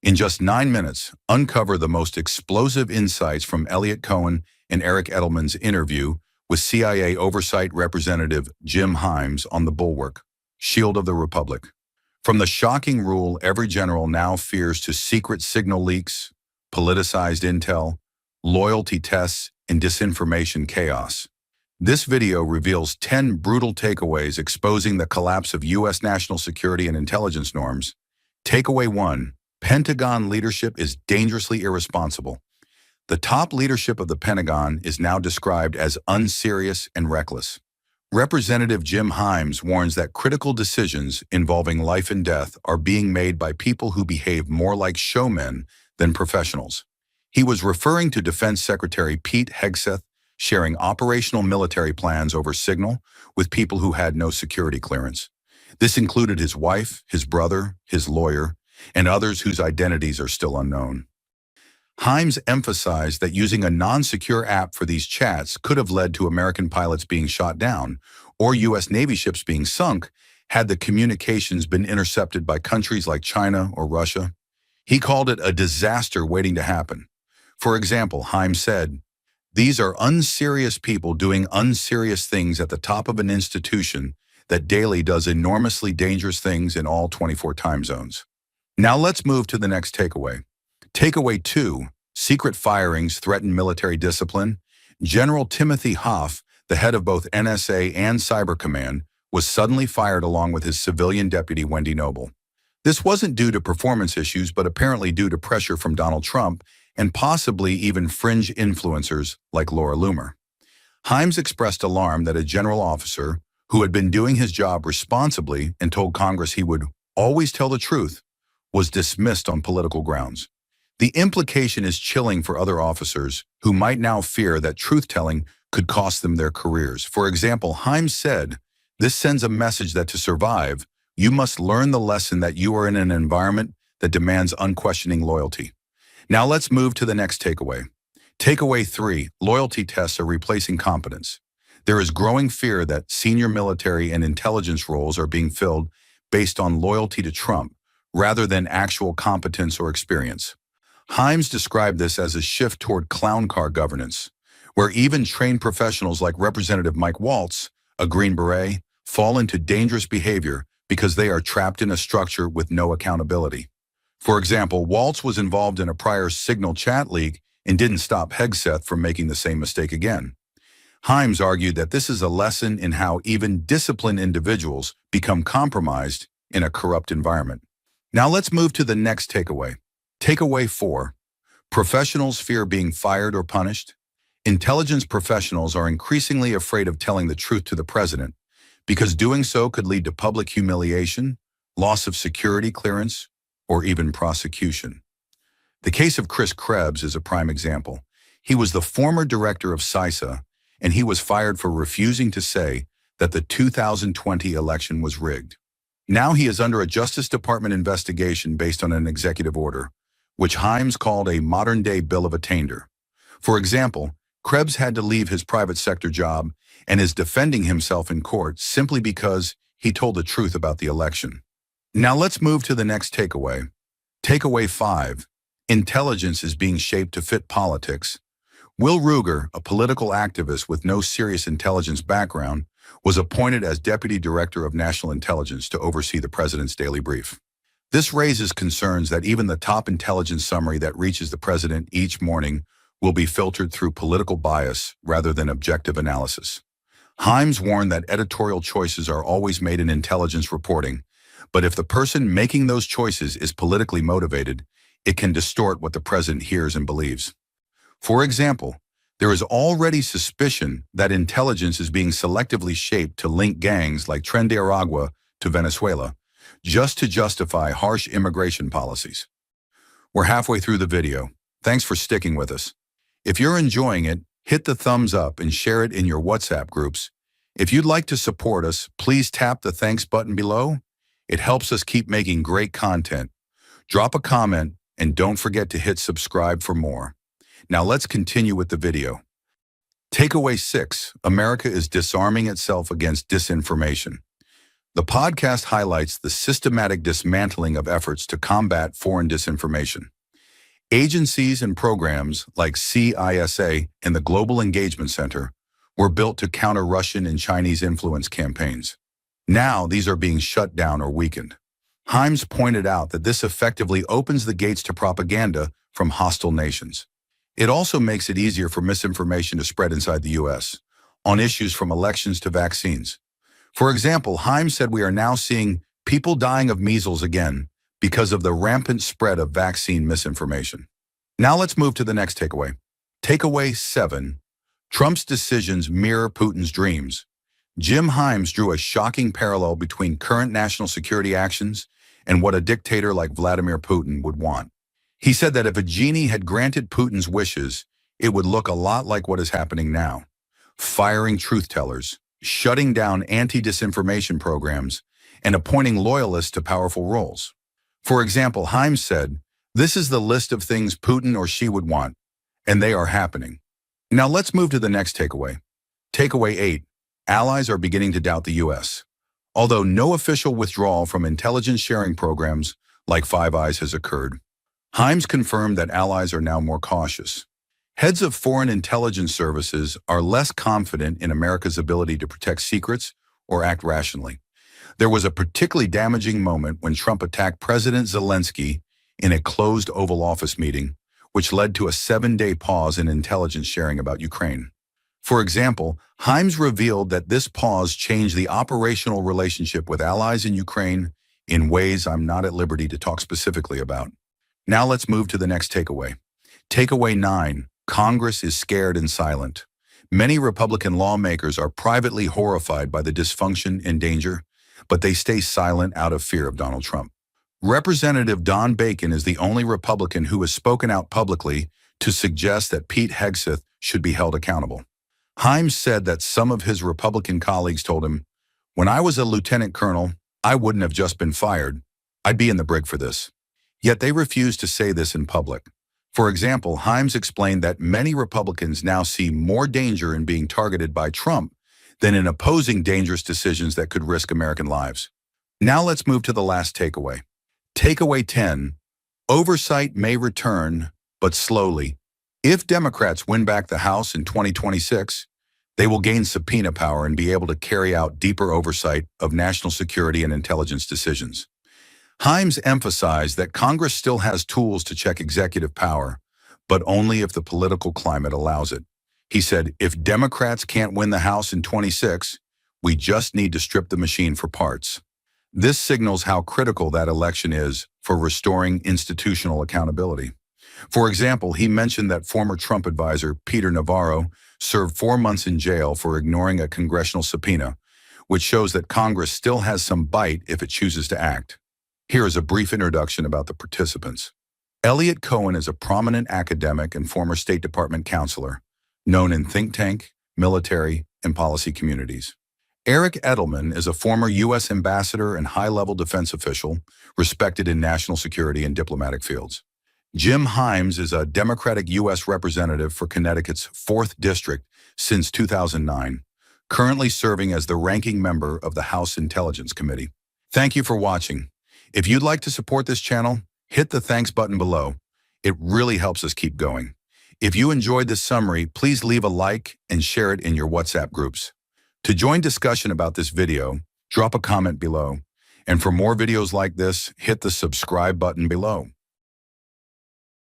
In just 9 minutes, uncover the most explosive insights from Eliot Cohen and Eric Edelman's interview with CIA Oversight Representative Jim Himes on the Bulwark, Shield of the Republic. From the shocking rule every general now fears to secret signal leaks, politicized intel, loyalty tests, and disinformation chaos. This video reveals 10 brutal takeaways exposing the collapse of U.S. national security and intelligence norms. Takeaway 1. Pentagon leadership is dangerously irresponsible. The top leadership of the Pentagon is now described as unserious and reckless. Representative Jim Himes warns that critical decisions involving life and death are being made by people who behave more like showmen than professionals. He was referring to Defense Secretary Pete Hegseth sharing operational military plans over Signal with people who had no security clearance. This included his wife, his brother, his lawyer, and others whose identities are still unknown. Himes emphasized that using a non-secure app for these chats could have led to American pilots being shot down or U.S. Navy ships being sunk had the communications been intercepted by countries like China or Russia. He called it a disaster waiting to happen. For example, Himes said, "These are unserious people doing unserious things at the top of an institution that daily does enormously dangerous things in all 24 time zones." Now let's move to the next takeaway. Takeaway 2, secret firings threaten military discipline. General Timothy Hoff, the head of both NSA and Cyber Command, was suddenly fired along with his civilian deputy Wendy Noble. This wasn't due to performance issues, but apparently due to pressure from Donald Trump and possibly even fringe influencers like Laura Loomer. Himes expressed alarm that a general officer who had been doing his job responsibly and told Congress he would always tell the truth was dismissed on political grounds. The implication is chilling for other officers who might now fear that truth-telling could cost them their careers. For example, Himes said, "This sends a message that to survive, you must learn the lesson that you are in an environment that demands unquestioning loyalty." Now let's move to the next takeaway. Takeaway 3, loyalty tests are replacing competence. There is growing fear that senior military and intelligence roles are being filled based on loyalty to Trump, rather than actual competence or experience. Himes described this as a shift toward clown car governance, where even trained professionals like Representative Mike Waltz, a Green Beret, fall into dangerous behavior because they are trapped in a structure with no accountability. For example, Waltz was involved in a prior Signal chat leak and didn't stop Hegseth from making the same mistake again. Himes argued that this is a lesson in how even disciplined individuals become compromised in a corrupt environment. Now let's move to the next takeaway. Takeaway 4, professionals fear being fired or punished. Intelligence professionals are increasingly afraid of telling the truth to the president because doing so could lead to public humiliation, loss of security clearance, or even prosecution. The case of Chris Krebs is a prime example. He was the former director of CISA, and he was fired for refusing to say that the 2020 election was rigged. Now he is under a Justice Department investigation based on an executive order, which Himes called a modern-day bill of attainder. For example, Krebs had to leave his private sector job and is defending himself in court simply because he told the truth about the election. Now let's move to the next takeaway. Takeaway 5, intelligence is being shaped to fit politics. Will Ruger, a political activist with no serious intelligence background, was appointed as Deputy Director of National Intelligence to oversee the President's daily brief. This raises concerns that even the top intelligence summary that reaches the President each morning will be filtered through political bias rather than objective analysis. Himes warned that editorial choices are always made in intelligence reporting, but if the person making those choices is politically motivated, it can distort what the President hears and believes. For example, there is already suspicion that intelligence is being selectively shaped to link gangs like Tren de Aragua to Venezuela, just to justify harsh immigration policies. We're halfway through the video. Thanks for sticking with us. If you're enjoying it, hit the thumbs up and share it in your WhatsApp groups. If you'd like to support us, please tap the thanks button below. It helps us keep making great content. Drop a comment and don't forget to hit subscribe for more. Now let's continue with the video. Takeaway 6, America is disarming itself against disinformation. The podcast highlights the systematic dismantling of efforts to combat foreign disinformation. Agencies and programs like CISA and the Global Engagement Center were built to counter Russian and Chinese influence campaigns. Now these are being shut down or weakened. Himes pointed out that this effectively opens the gates to propaganda from hostile nations. It also makes it easier for misinformation to spread inside the U.S. on issues from elections to vaccines. For example, Himes said we are now seeing people dying of measles again because of the rampant spread of vaccine misinformation. Now let's move to the next takeaway. Takeaway 7. Trump's decisions mirror Putin's dreams. Jim Himes drew a shocking parallel between current national security actions and what a dictator like Vladimir Putin would want. He said that if a genie had granted Putin's wishes, it would look a lot like what is happening now. Firing truth-tellers, shutting down anti-disinformation programs, and appointing loyalists to powerful roles. For example, Himes said, "This is the list of things Putin or she would want, and they are happening." Now let's move to the next takeaway. Takeaway 8. Allies are beginning to doubt the U.S. Although no official withdrawal from intelligence sharing programs like Five Eyes has occurred, Himes confirmed that allies are now more cautious. Heads of foreign intelligence services are less confident in America's ability to protect secrets or act rationally. There was a particularly damaging moment when Trump attacked President Zelensky in a closed Oval Office meeting, which led to a 7-day pause in intelligence sharing about Ukraine. For example, Himes revealed that this pause changed the operational relationship with allies in Ukraine in ways I'm not at liberty to talk specifically about. Now let's move to the next takeaway. Takeaway 9. Congress is scared and silent. Many Republican lawmakers are privately horrified by the dysfunction and danger, but they stay silent out of fear of Donald Trump. Representative Don Bacon is the only Republican who has spoken out publicly to suggest that Pete Hegseth should be held accountable. Himes said that some of his Republican colleagues told him, "When I was a lieutenant colonel, I wouldn't have just been fired. I'd be in the brig for this." Yet they refused to say this in public. For example, Himes explained that many Republicans now see more danger in being targeted by Trump than in opposing dangerous decisions that could risk American lives. Now let's move to the last takeaway. Takeaway 10. Oversight may return, but slowly. If Democrats win back the House in 2026, they will gain subpoena power and be able to carry out deeper oversight of national security and intelligence decisions. Himes emphasized that Congress still has tools to check executive power, but only if the political climate allows it. He said, "If Democrats can't win the House in 26, we just need to strip the machine for parts." This signals how critical that election is for restoring institutional accountability. For example, he mentioned that former Trump advisor Peter Navarro served 4 months in jail for ignoring a congressional subpoena, which shows that Congress still has some bite if it chooses to act. Here is a brief introduction about the participants. Eliot Cohen is a prominent academic and former State Department counselor, known in think tank, military, and policy communities. Eric Edelman is a former U.S. ambassador and high-level defense official, respected in national security and diplomatic fields. Jim Himes is a Democratic U.S. representative for Connecticut's 4th District since 2009, currently serving as the ranking member of the House Intelligence Committee. Thank you for watching. If you'd like to support this channel, hit the thanks button below. It really helps us keep going. If you enjoyed this summary, please leave a like and share it in your WhatsApp groups. To join discussion about this video, drop a comment below. And for more videos like this, hit the subscribe button below.